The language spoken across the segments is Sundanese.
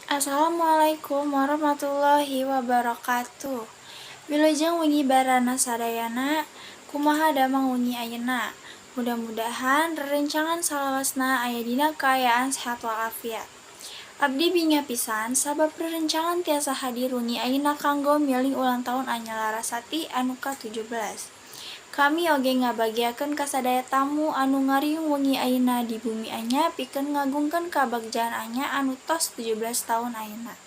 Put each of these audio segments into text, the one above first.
Assalamualaikum warahmatullahi wabarakatuh. Wilujeng wengi barana sadayana, kumaha damang wengi ayeuna. Mudah-mudahan rerencangan salawasna aya dina kaayaan sehat walafiat. Abdi binga pisan sabab rerencangan tiasa hadir wengi ayeuna kanggo milih ulang tahun anyar Larasati anu ka-17. Kami oge ngabagiakeun ka sadaya tamu anu ngariung wengi ayeuna di bumi anya pikeun ngagungkeun kabagjaan anya anu tos 17 tahun ayeuna.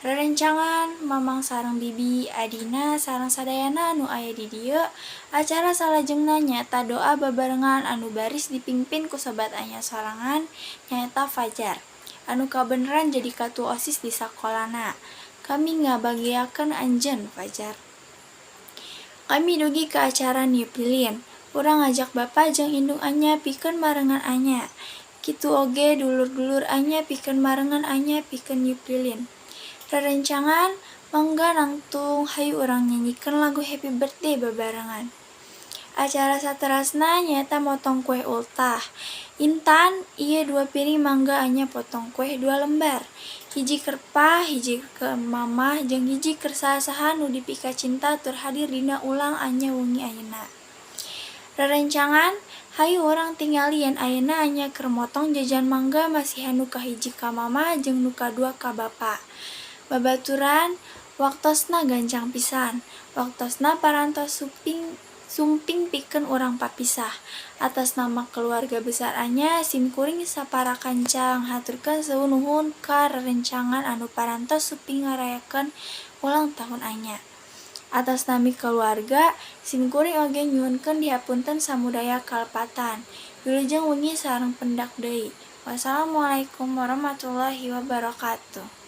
Rerencangan Mamang sareng Bibi, adina sareng sadayana anu aya di dieu, acara salajengna nyaeta doa babarengan anu baris dipingpin ku sobat anya sorangan nyaeta Fajar, anu kabeneran jadi katu OSIS di sakolana. Kami ngabagiakeun anjeun Fajar. Kami dugi ke acara niup lilin. Urang ngajak bapa jeung indung anya pikeun marengan anya. Kitu oge dulur-dulur anya pikeun marengan anya pikeun niup lilin. Rerencangan mangga nangtung hayu urang nyanyikeun lagu Happy Birthday babarengan. Acara saterasna nyaeta motong kue ultah. Intan, ieu 2 piring mangga anya potong kue 2 lembar. Hiji keur Pa, hiji ke Mamah, jeung hiji keur saha-saha nu dipika cinta tur hadir dina ulang anya wengi ayeuna. Rerencangan hayu urang tingali yen ayeuna anya keur motong jajan mangga masihan nu kahiji ka Mamah jeung nu kadua ka Bapa. Babaturan waktosna gancang pisan. Waktosna parantos sumping pikeun urang papisah. Atas nama keluarga besar anya simkuring sapara kancang haturkeun seueur nuhun ka rerencangan anu parantos suping ngarayakeun ulang tahun anya. Atas nami keluarga, simkuring oge nyuhunkeun dihapunten samudaya kalepatan. Wilujeng wengi sareng pendak deui. Wassalamualaikum warahmatullahi wabarakatuh.